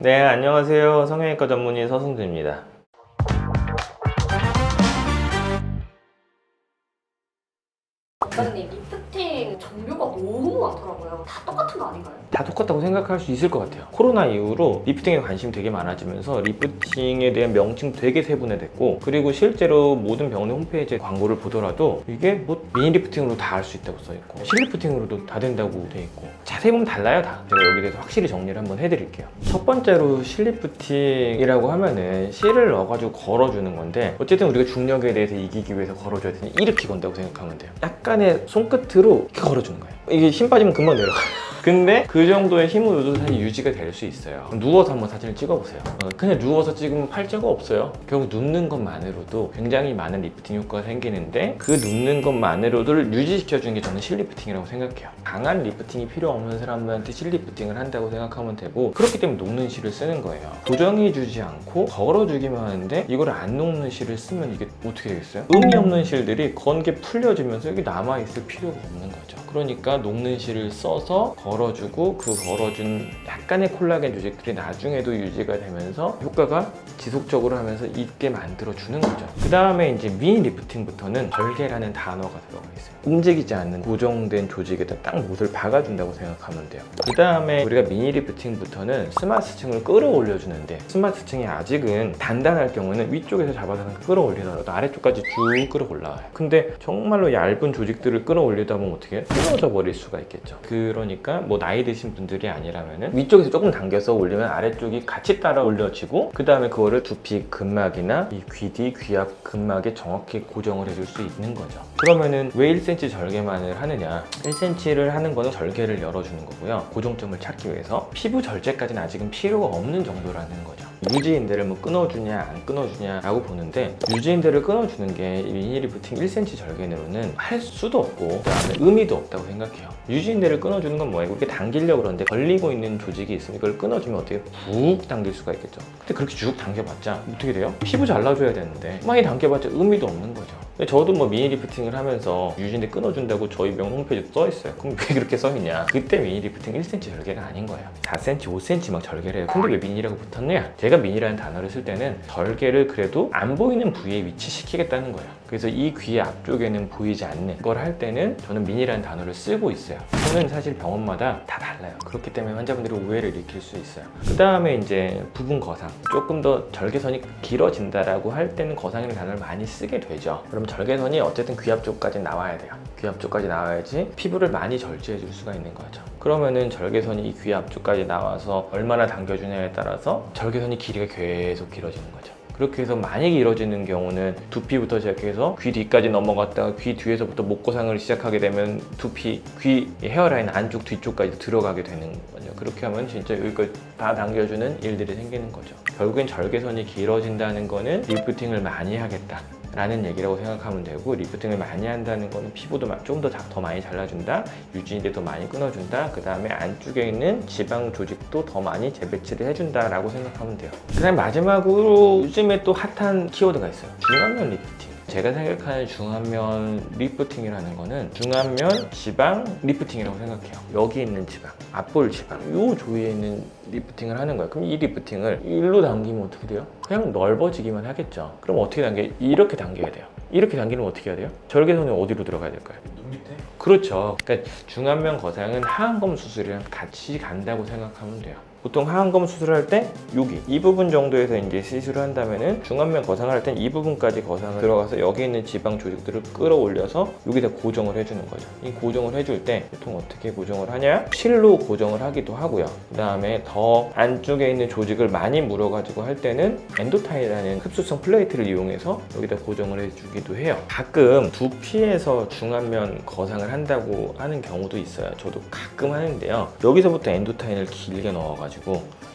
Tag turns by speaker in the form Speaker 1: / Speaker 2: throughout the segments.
Speaker 1: 네, 안녕하세요. 성형외과 전문의 서승주입니다.
Speaker 2: 원장님, 리프팅 종류가 너무 많더라고요. 다 똑같은 거 아닌가요?
Speaker 1: 다 똑같다고 생각할 수 있을 것 같아요. 코로나 이후로 리프팅에 관심이 되게 많아지면서 리프팅에 대한 명칭 되게 세분화됐고, 그리고 실제로 모든 병원의 홈페이지에 광고를 보더라도 이게 뭐 미니 리프팅으로 다 할 수 있다고 써있고 실리프팅으로도 다 된다고 돼 있고, 자세히 보면 달라요. 다 제가 여기 대해서 확실히 정리를 한번 해드릴게요. 첫 번째로 실리프팅이라고 하면은 실을 넣어가지고 걸어주는 건데, 어쨌든 우리가 중력에 대해서 이기기 위해서 걸어줘야 되니 이렇게 건다고 생각하면 돼요. 약간의 손끝으로 이렇게 걸어주는 거예요. 이게 힘 빠지면 금방 내려가요. 근데 그 정도의 힘으로도 사실 유지가 될 수 있어요. 누워서 한번 사진을 찍어보세요. 그냥 누워서 찍으면 팔자가 없어요. 결국 눕는 것만으로도 굉장히 많은 리프팅 효과가 생기는데, 그 눕는 것만으로도 유지시켜주는 게 저는 실리프팅이라고 생각해요. 강한 리프팅이 필요 없는 사람들한테 실리프팅을 한다고 생각하면 되고, 그렇기 때문에 녹는 실을 쓰는 거예요. 고정해주지 않고 걸어주기만 하는데 이걸 안 녹는 실을 쓰면 이게 어떻게 되겠어요? 의미 없는 실들이 건게 풀려지면서 여기 남아있을 필요가 없는 거죠. 그러니까 녹는 실을 써서 걸어주고, 그 걸어준 약간의 콜라겐 조직들이 나중에도 유지가 되면서 효과가 지속적으로 하면서 있게 만들어주는 거죠. 그 다음에 이제 미니 리프팅부터는 절개라는 단어가 들어가 있어요. 움직이지 않는 고정된 조직에다 딱 못을 박아준다고 생각하면 돼요. 그 다음에 우리가 미니 리프팅부터는 스마트층을 끌어올려주는데, 스마트층이 아직은 단단할 경우는 위쪽에서 잡아서 끌어올리더라도 아래쪽까지 쭉 끌어올라와요. 근데 정말로 얇은 조직들을 끌어올리다 보면 어떻게 해요? 끊어져 버릴 수가 있겠죠. 그러니까 뭐 나이 드신 분들이 아니라면은 위쪽에서 조금 당겨서 올리면 아래쪽이 같이 따라 올려지고, 그 다음에 그거를 두피 근막이나 이 귀 뒤 귀앞 근막에 정확히 고정을 해줄 수 있는 거죠. 그러면은 왜 1cm 절개만을 하느냐? 1cm를 하는 거는 절개를 열어주는 거고요. 고정점을 찾기 위해서 피부 절제까지는 아직은 필요가 없는 정도라는 거죠. 유지인대를 뭐 끊어주냐 안 끊어주냐 라고 보는데, 유지인대를 끊어주는 게 미니 리프팅 1cm 절개로는 할 수도 없고, 그 다음에 의미도 없다고 생각해요. 유지인대를 끊어주는 건 뭐예요? 이렇게 당기려고 그러는데 걸리고 있는 조직이 있으면 이걸 끊어주면 어떻게 푹 당길 수가 있겠죠. 근데 그렇게 쭉 당겨봤자 어떻게 돼요? 피부 잘라줘야 되는데 많이 당겨봤자 의미도 없는 거죠. 저도 뭐 미니 리프팅을 하면서 유지인대 끊어준다고 저희 병원 홈페이지에 써있어요. 그럼 왜 그렇게 써있냐? 그때 미니 리프팅 1cm 절개가 아닌 거예요. 4cm, 5cm 막 절개를 해요. 근데 왜 미니라고 붙었냐? 제가 미니라는 단어를 쓸 때는 절개를 그래도 안 보이는 부위에 위치시키겠다는 거예요. 그래서 이 귀 앞쪽에는 보이지 않는 걸 할 때는 저는 미니라는 단어를 쓰고 있어요. 저는 사실 병원마다 다 달라요. 그렇기 때문에 환자분들이 오해를 일으킬 수 있어요. 그 다음에 이제 부분 거상, 조금 더 절개선이 길어진다라고 할 때는 거상이라는 단어를 많이 쓰게 되죠. 그럼 절개선이 어쨌든 귀 앞쪽까지 나와야 돼요. 귀 앞쪽까지 나와야지 피부를 많이 절제해 줄 수가 있는 거죠. 그러면은 절개선이 이 귀 앞쪽까지 나와서 얼마나 당겨주냐에 따라서 절개선이 길이가 계속 길어지는 거죠. 그렇게 해서 많이 길어지는 경우는 두피부터 시작해서 귀 뒤까지 넘어갔다가 귀 뒤에서부터 목거상을 시작하게 되면 두피, 귀 헤어라인 안쪽 뒤쪽까지 들어가게 되는 거죠. 그렇게 하면 진짜 여기까지 다 당겨주는 일들이 생기는 거죠. 결국엔 절개선이 길어진다는 거는 리프팅을 많이 하겠다 라는 얘기라고 생각하면 되고, 리프팅을 많이 한다는 거는 피부도 좀 더 많이 잘라준다, 유지인대 더 많이 끊어준다, 그 다음에 안쪽에 있는 지방 조직도 더 많이 재배치를 해준다 라고 생각하면 돼요. 그 다음에 마지막으로 요즘에 또 핫한 키워드가 있어요. 중안면 리프팅. 제가 생각하는 중안면 리프팅이라는 거는 중안면 지방 리프팅이라고 생각해요. 여기 있는 지방, 앞볼 지방, 이 조위에 있는 리프팅을 하는 거예요. 그럼 이 리프팅을 일로 당기면 어떻게 돼요? 그냥 넓어지기만 하겠죠. 그럼 어떻게 당겨요? 이렇게 당겨야 돼요. 이렇게 당기면 어떻게 해야 돼요? 절개선이 어디로 들어가야 될까요?
Speaker 3: 눈 밑에?
Speaker 1: 그렇죠. 그러니까 중안면 거상은 하안검 수술이랑 같이 간다고 생각하면 돼요. 보통 하안검 수술할 때 여기 이 부분 정도에서 이제 시술을 한다면은 중안면 거상을 할 땐 이 부분까지 거상을 들어가서 여기 있는 지방 조직들을 끌어올려서 여기다 고정을 해주는 거죠. 이 고정을 해줄 때 보통 어떻게 고정을 하냐? 실로 고정을 하기도 하고요. 그 다음에 더 안쪽에 있는 조직을 많이 물어가지고 할 때는 엔도타이라는 흡수성 플레이트를 이용해서 여기다 고정을 해주기도 해요. 가끔 두피에서 중안면 거상을 한다고 하는 경우도 있어요. 저도 가끔 하는데요. 여기서부터 엔도타인을 길게 넣어가지고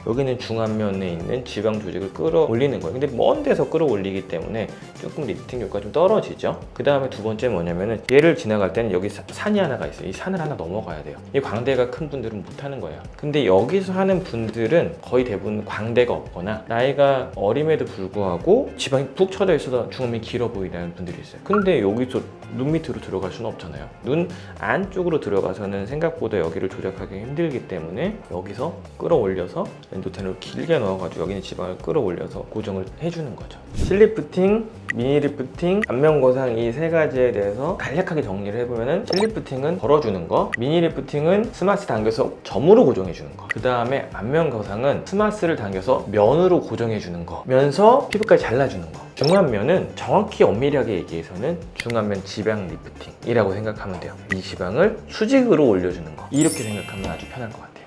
Speaker 1: 여기는 중안면에 있는 지방 조직을 끌어올리는 거예요. 근데 먼 데서 끌어올리기 때문에 조금 리프팅 효과가 좀 떨어지죠. 그 다음에 두 번째 뭐냐면은 얘를 지나갈 때는 여기 산이 하나가 있어요. 이 산을 하나 넘어가야 돼요. 이 광대가 큰 분들은 못하는 거예요. 근데 여기서 하는 분들은 거의 대부분 광대가 없거나 나이가 어림에도 불구하고 지방이 푹 쳐져 있어서 중안면이 길어 보이는 분들이 있어요. 근데 여기서 눈 밑으로 들어갈 수는 없잖아요. 눈 안쪽으로 들어가서는 생각보다 여기를 조작하기 힘들기 때문에 여기서 끌어올려서 엔도텐을 길게 넣어가지고 여기 있는 지방을 끌어올려서 고정을 해주는 거죠. 실리프팅, 미니 리프팅, 안면 거상 이 세 가지에 대해서 간략하게 정리를 해보면은 실리프팅은 걸어주는 거, 미니 리프팅은 스마스 당겨서 점으로 고정해주는 거, 그 다음에 안면 거상은 스마스를 당겨서 면으로 고정해주는 거면서 피부까지 잘라주는 거. 중안면은 정확히 엄밀하게 얘기해서는 중안면 지방 리프팅이라고 생각하면 돼요. 이 지방을 수직으로 올려주는 거, 이렇게 생각하면 아주 편할 것 같아요.